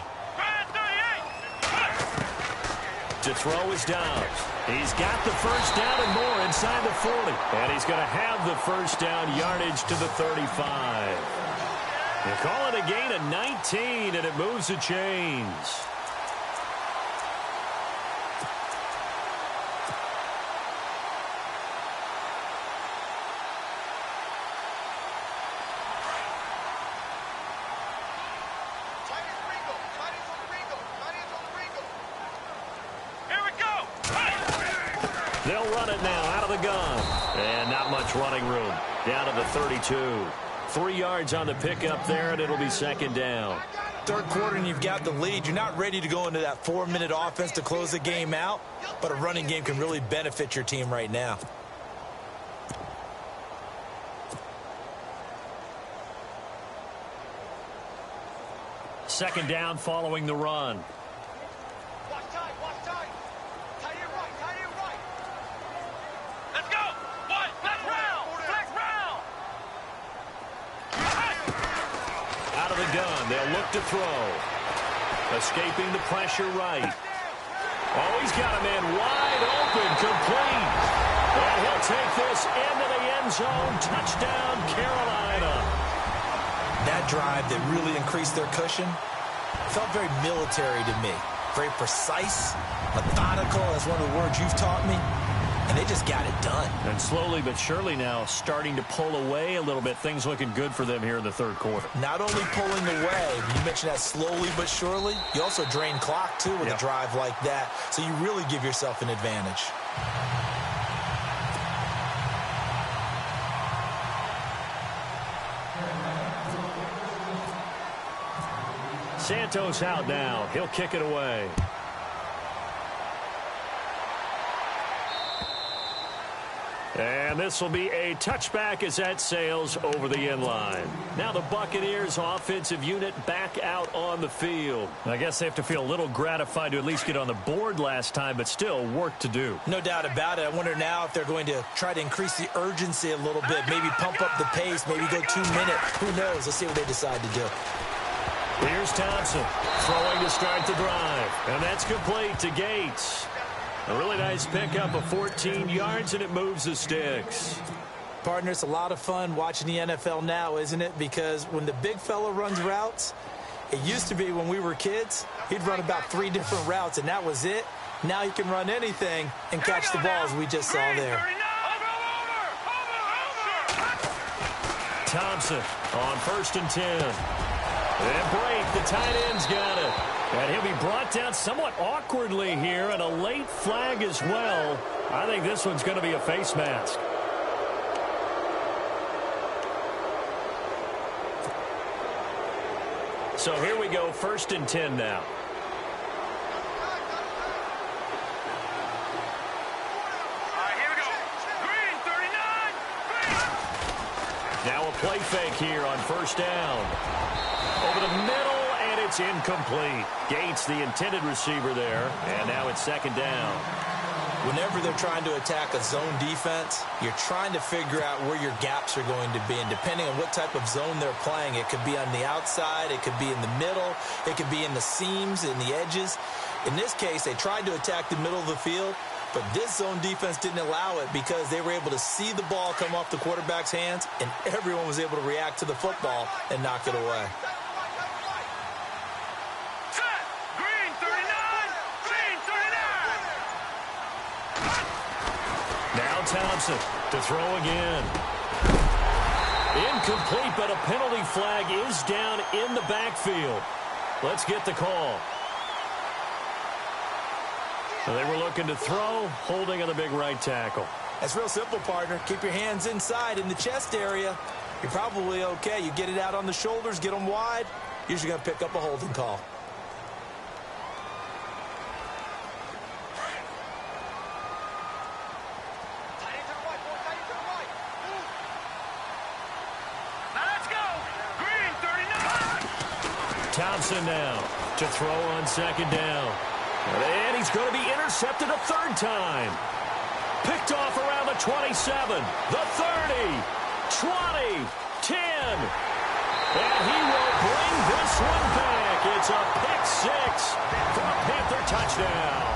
To throw is Dobbs. He's got the 1st down and more inside the 40. And he's going to have the 1st down yardage to the 35. You call it a gain of 19, and it moves the chains. They'll run it now out of the gun. And not much running room. Down to the 32. 3 yards on the pickup there, and it'll be 2nd down. 3rd quarter, and you've got the lead. You're not ready to go into that 4-minute offense to close the game out, but a running game can really benefit your team right now. second down following the run. Watch tight, watch tight. Tight end right, tight end right. Let's go. One, flex round, flex round. Out of the gun, they'll look to throw. Escaping the pressure right. Oh, he's got a man wide open, complete. And he'll take this into the end zone. Touchdown, Carolina. That drive that really increased their cushion felt very military to me. Very precise, methodical, that's one of the words you've taught me. And they just got it done. And slowly but surely now starting to pull away a little bit. Things looking good for them here in the third quarter. Not only pulling away, you mentioned that slowly but surely, you also drain clock, too, with a drive like that. So you really give yourself an advantage. Santos out now. He'll kick it away. And this will be a touchback as that sails over the end line. Now the Buccaneers offensive unit back out on the field. I guess they have to feel a little gratified to at least get on the board last time, but still work to do. No doubt about it. I wonder now if they're going to try to increase the urgency a little bit, maybe pump up the pace, maybe go 2 minutes. Who knows? Let's see what they decide to do. Here's Thompson throwing to start the drive. And that's complete to Gates. A really nice pickup of 14 yards, and it moves the sticks. Partner, it's a lot of fun watching the NFL now, isn't it? Because when the big fella runs routes, it used to be when we were kids, he'd run about 3 different routes, and that was it. Now he can run anything and catch the balls we just saw there. Thompson on 1st and 10. And break, the tight end's got it. And he'll be brought down somewhat awkwardly here, and a late flag as well. I think this one's going to be a face mask. So here we go, 1st and 10 now. Now a play fake here on 1st down. Over the middle, and it's incomplete. Gates, the intended receiver there, and now it's 2nd down. Whenever they're trying to attack a zone defense, you're trying to figure out where your gaps are going to be. And depending on what type of zone they're playing, it could be on the outside, it could be in the middle, it could be in the seams, in the edges. In this case, they tried to attack the middle of the field, but this zone defense didn't allow it because they were able to see the ball come off the quarterback's hands, and everyone was able to react to the football and knock it away. Now Thompson to throw again. Incomplete, but a penalty flag is down in the backfield. Let's get the call. So they were looking to throw, holding on the big right tackle. That's real simple, partner. Keep your hands inside in the chest area. You're probably okay. You get it out on the shoulders, get them wide. Usually going to pick up a holding call. Thompson now to throw on 2nd down. And he's going to be intercepted a 3rd time. Picked off around the 27, the 30, 20, 10. And he will bring this one back. It's a pick 6 for a Panther touchdown.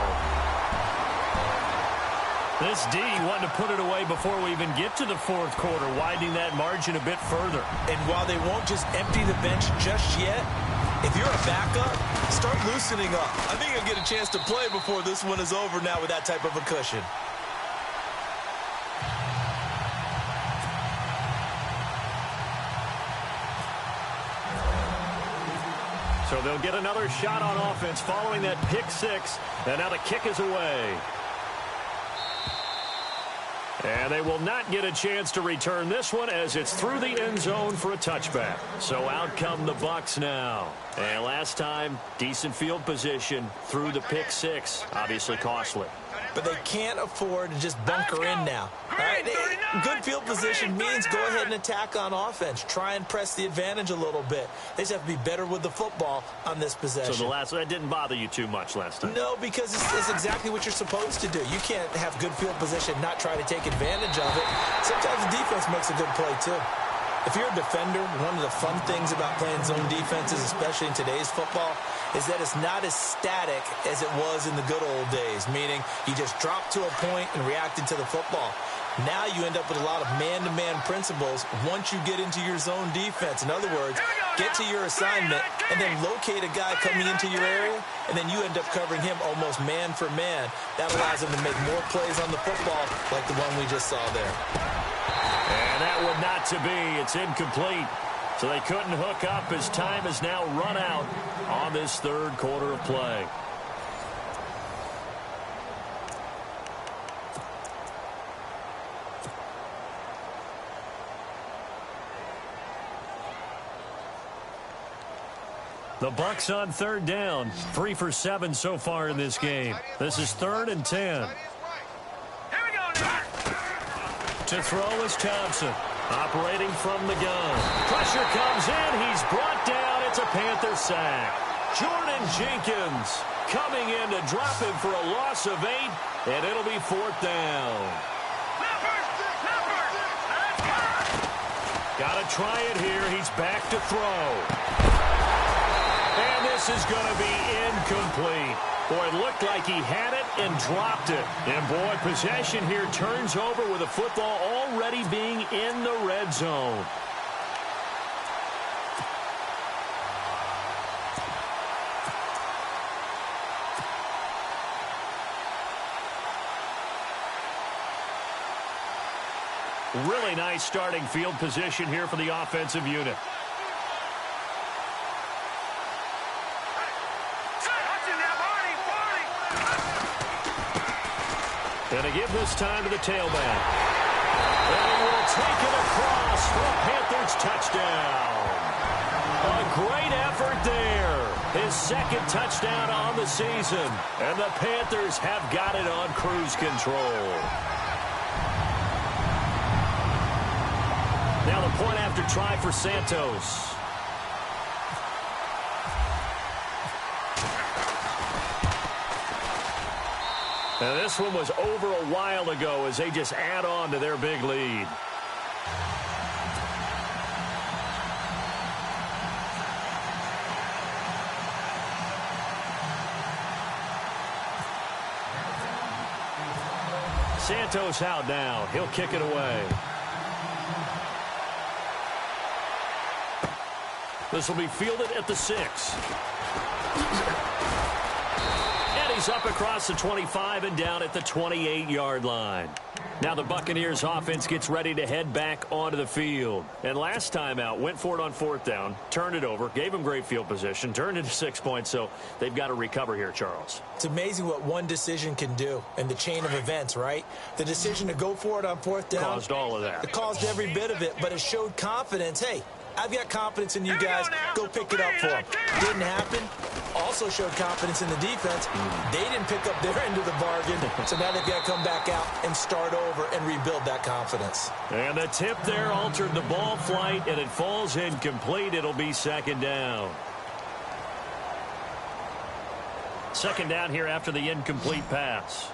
This D wanting to put it away before we even get to the 4th quarter, widening that margin a bit further. And while they won't just empty the bench just yet, if you're a backup, start loosening up. I think you'll get a chance to play before this one is over now with that type of a cushion. So they'll get another shot on offense following that pick 6. And now the kick is away. And they will not get a chance to return this one as it's through the end zone for a touchback. So out come the Bucs now. And last time, decent field position through the pick 6. Obviously costly. but they can't afford to just bunker in now. All right, good field position means go ahead and attack on offense. Try and press the advantage a little bit. They just have to be better with the football on this possession. So that didn't bother you too much last time? No, because it's exactly what you're supposed to do. You can't have good field position, not try to take advantage of it. Sometimes the defense makes a good play, too. If you're a defender, one of the fun things about playing zone defenses, especially in today's football, is that it's not as static as it was in the good old days, meaning you just dropped to a point and reacted to the football. Now you end up with a lot of man-to-man principles once you get into your zone defense. In other words, get to your assignment and then locate a guy coming into your area, and then you end up covering him almost man for man. That allows him to make more plays on the football like the one we just saw there. And that would not to be. It's incomplete. So they couldn't hook up as time has now run out on this third quarter of play. The Bucs on third down. 3 for 7 so far in this game. This is 3rd and 10. To throw is Thompson, operating from the gun. Pressure comes in. He's brought down. It's a Panther sack. Jordan Jenkins coming in to drop him for a loss of 8, and it'll be 4th down. Got to try it here. He's back to throw. And this is going to be incomplete. Boy, it looked like he had it and dropped it. And, boy, possession here turns over with the football already being in the red zone. Really nice starting field position here for the offensive unit. And to give this time to the tailback. And he will take it across for a Panthers touchdown. A great effort there. His 2nd touchdown on the season. And the Panthers have got it on cruise control. Now the point after try for Santos. And this one was over a while ago as they just add on to their big lead. Santos out now. He'll kick it away. This will be fielded at the 6. He's up across the 25 and down at the 28-yard line. Now the Buccaneers offense gets ready to head back onto the field. And last time out, went for it on 4th down, turned it over, gave them great field position, turned it to 6 points, so they've got to recover here, Charles. It's amazing what one decision can do in the chain of events, right? The decision to go for it on 4th down. Caused all of that. It caused every bit of it, but it showed confidence. Hey, I've got confidence in you guys. Go pick it up for them. Didn't happen. Also showed confidence in the defense. They didn't pick up their end of the bargain, so now they've got to come back out and start over and rebuild that confidence. And the tip there altered the ball flight, and it falls incomplete. It'll be 2nd down. 2nd down here after the incomplete pass.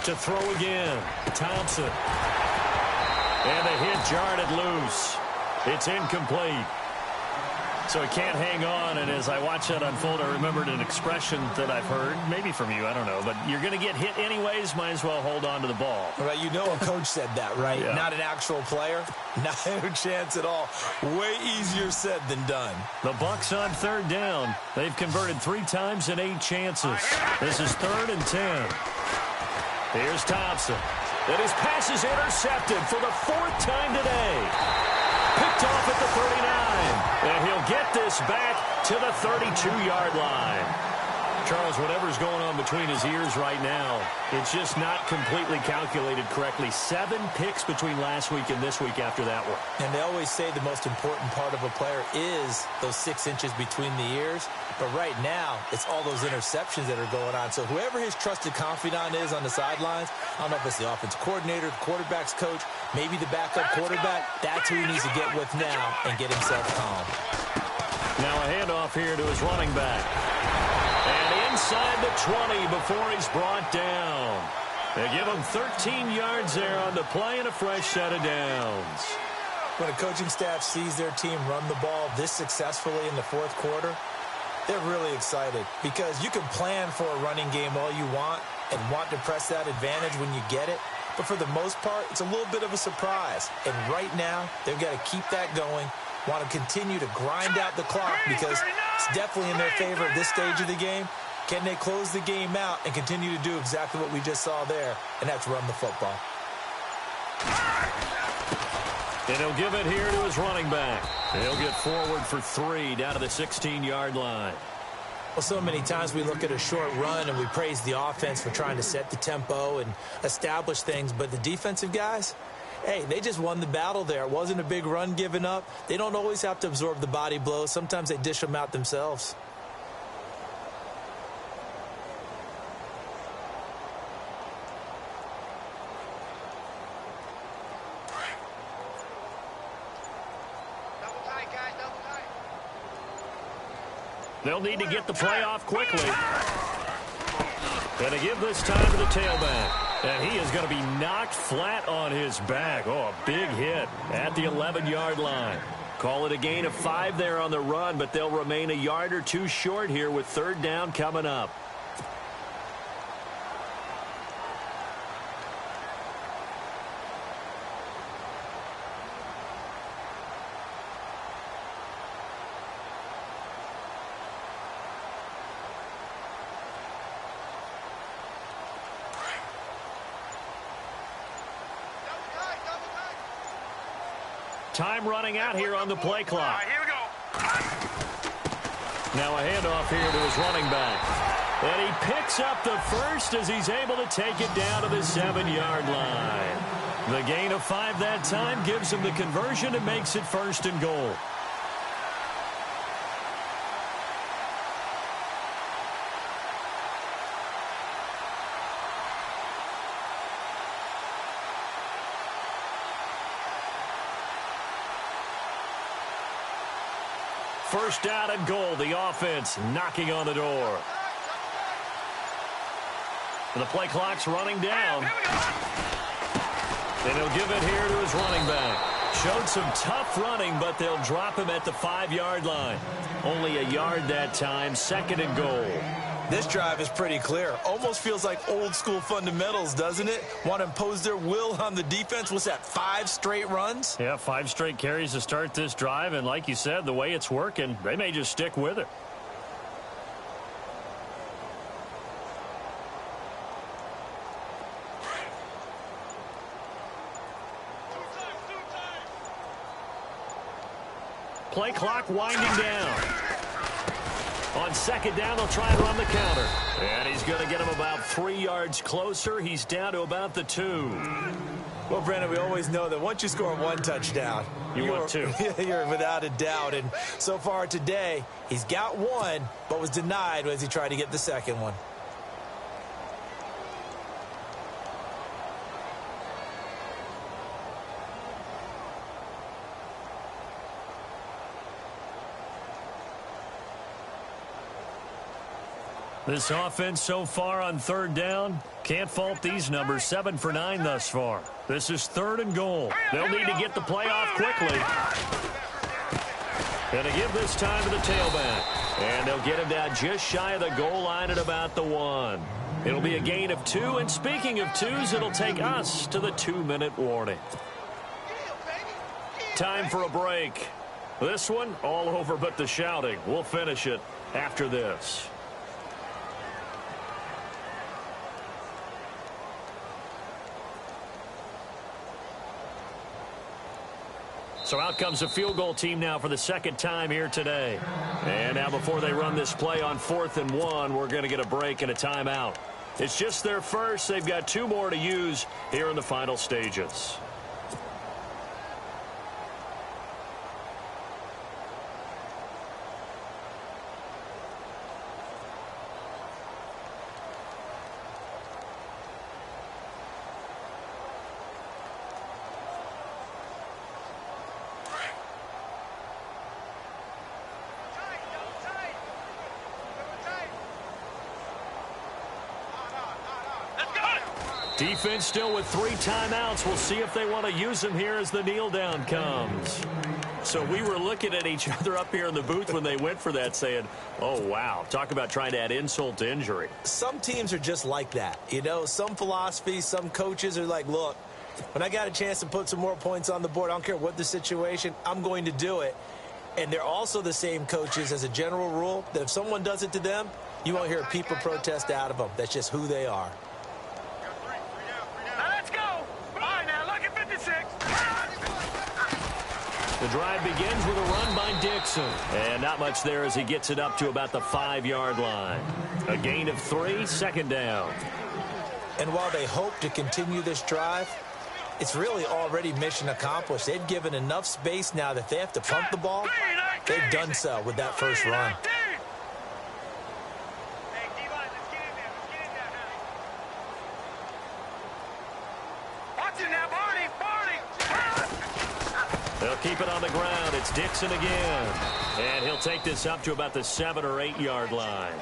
To throw again, Thompson. And the hit jarred it loose. It's incomplete. So he can't hang on, and as I watch that unfold, I remembered an expression that I've heard, maybe from you, I don't know, but you're going to get hit anyways, might as well hold on to the ball. Right, you know a coach said that, right? Yeah. Not an actual player. No chance at all. Way easier said than done. The Bucs on 3rd down. They've converted 3 times in 8 chances. This is 3rd and 10. Here's Thompson. And his pass is intercepted for the 4th time today. Picked off at the 39. And he'll get this back to the 32-yard line. Charles, whatever's going on between his ears right now, it's just not completely calculated correctly. 7 picks between last week and this week after that one. And they always say the most important part of a player is those 6 inches between the ears. But right now, it's all those interceptions that are going on. So whoever his trusted confidant is on the sidelines, I don't know if it's the offensive coordinator, the quarterback's coach, maybe the backup quarterback, that's who he needs to get with now and get himself calm. Now a handoff here to his running back. And inside the 20 before he's brought down. They give him 13 yards there on the play and a fresh set of downs. When a coaching staff sees their team run the ball this successfully in the fourth quarter, they're really excited because you can plan for a running game all you want and want to press that advantage when you get it. But for the most part, it's a little bit of a surprise. And right now, they've got to keep that going, want to continue to grind out the clock because it's definitely in their favor at this stage of the game. Can they close the game out and continue to do exactly what we just saw there, and that's run the football? And he'll give it here to his running back. He'll get forward for 3 down to the 16-yard line. Well, so many times we look at a short run and we praise the offense for trying to set the tempo and establish things, but the defensive guys, hey, they just won the battle there. It wasn't a big run given up. They don't always have to absorb the body blows. Sometimes they dish them out themselves. They'll need to get the play off quickly. And to give this time to the tailback. And he is going to be knocked flat on his back. Oh, a big hit at the 11-yard line. Call it a gain of 5 there on the run, but they'll remain a yard or 2 short here with 3rd down coming up. Time running out here on the play clock. All right, here we go. Now a handoff here to his running back. And he picks up the first as he's able to take it down to the 7-yard line. The gain of 5 that time gives him the conversion and makes it 1st and goal. First down and goal. The offense knocking on the door. And the play clock's running down. And he'll give it here to his running back. Showed some tough running, but they'll drop him at the 5-yard line. Only a yard that time. 2nd and goal. This drive is pretty clear. Almost feels like old school fundamentals, doesn't it? Want to impose their will on the defense. What's that, 5 straight runs? Yeah, 5 straight carries to start this drive. And like you said, the way it's working, they may just stick with it. Play clock winding down. On 2nd down, they'll try and run the counter. And he's going to get him about 3 yards closer. He's down to about the 2. Well, Brandon, we always know that once you score 1 touchdown, you want 2. You're without a doubt. And so far today, he's got 1, but was denied as he tried to get the 2nd one. This offense so far on 3rd down, can't fault these numbers. 7 for 9 thus far. This is 3rd and goal. They'll need to get the play off quickly. And to give this time to the tailback. And they'll get him down just shy of the goal line at about the 1. It'll be a gain of 2. And speaking of 2s, it'll take us to the 2-minute warning. Time for a break. This one, all over but the shouting. We'll finish it after this. So out comes the field goal team now for the second time here today. And now before they run this play on 4th and 1, we're going to get a break and a timeout. It's just their first. They've got 2 more to use here in the final stages. Defense still with 3 timeouts. We'll see if they want to use them here as the kneel down comes. So we were looking at each other up here in the booth when they went for that saying, oh, wow, talk about trying to add insult to injury. Some teams are just like that. You know, some philosophies, some coaches are like, look, when I got a chance to put some more points on the board, I don't care what the situation, I'm going to do it. And they're also the same coaches as a general rule that if someone does it to them, you won't hear a people protest out of them. That's just who they are. The drive begins with a run by Dixon. And not much there as he gets it up to about the 5-yard line. A gain of 3, second down. And while they hope to continue this drive, it's really already mission accomplished. They've given enough space now that they have to pump the ball. They've done so with that first run. They'll keep it on the ground. It's Dixon again. And he'll take this up to about the 7- or 8-yard line.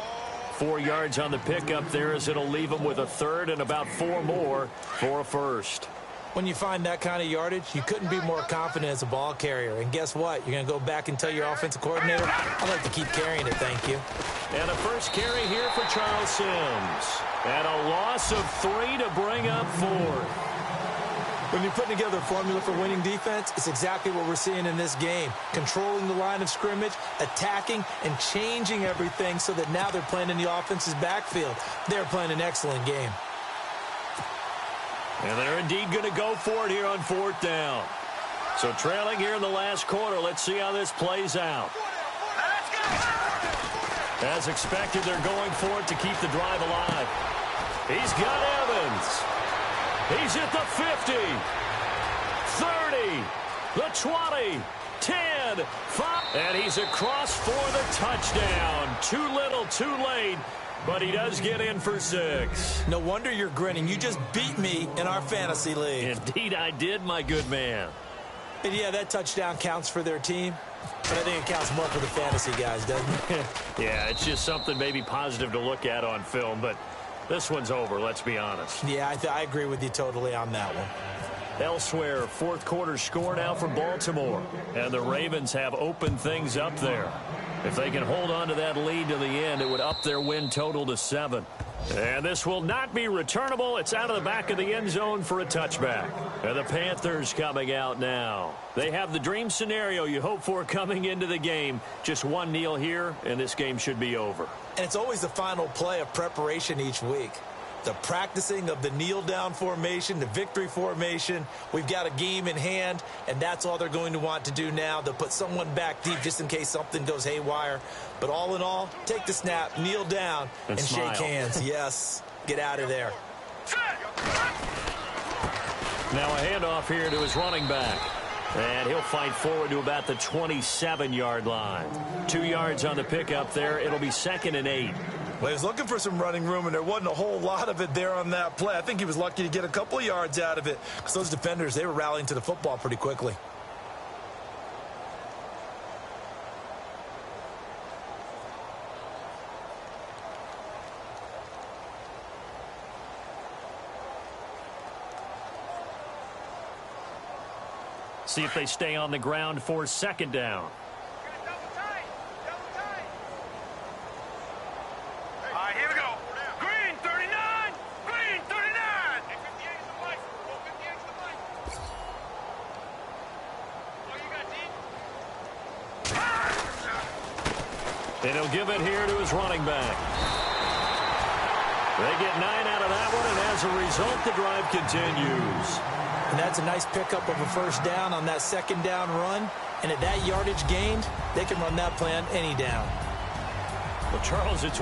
4 yards on the pickup there as it'll leave him with a third and about 4 more for a first. When you find that kind of yardage, you couldn't be more confident as a ball carrier. And guess what? You're going to go back and tell your offensive coordinator, I'd like to keep carrying it, thank you. And a first carry here for Charles Sims. And a loss of 3 to bring up 4. When you're putting together a formula for winning defense, it's exactly what we're seeing in this game. Controlling the line of scrimmage, attacking, and changing everything so that now they're playing in the offense's backfield. They're playing an excellent game. And they're indeed going to go for it here on 4th down. So trailing here in the last quarter, let's see how this plays out. As expected, they're going for it to keep the drive alive. He's got Evans. He's at the 50, 30, the 20, 10, 5, and he's across for the touchdown. Too little, too late, but he does get in for 6. No wonder you're grinning. You just beat me in our fantasy league. Indeed I did, my good man. And yeah, that touchdown counts for their team, but I think it counts more for the fantasy guys, doesn't it? Yeah, it's just something maybe positive to look at on film, but this one's over, let's be honest. Yeah, I agree with you totally on that one. Elsewhere, 4th quarter score now for Baltimore. And the Ravens have opened things up there. If they can hold on to that lead to the end, it would up their win total to 7. And this will not be returnable. It's out of the back of the end zone for a touchback. And the Panthers coming out now. They have the dream scenario you hope for coming into the game. Just one kneel here, and this game should be over. And it's always the final play of preparation each week. The practicing of the kneel-down formation, the victory formation. We've got a game in hand, and that's all they're going to want to do now. They'll put someone back deep just in case something goes haywire. But all in all, take the snap, kneel down, and shake hands. Yes, get out of there. Now a handoff here to his running back. And he'll fight forward to about the 27-yard line. 2 yards on the pickup there. It'll be 2nd and 8. Well, he was looking for some running room, and there wasn't a whole lot of it there on that play. I think he was lucky to get a couple of yards out of it because those defenders, they were rallying to the football pretty quickly. See if they stay on the ground for 2nd down. And he'll give it here to his running back. They get 9 out of that one, and as a result, the drive continues. And that's a nice pickup of a first down on that second down run. And at that yardage gained, they can run that plan any down. Well, Charles, it's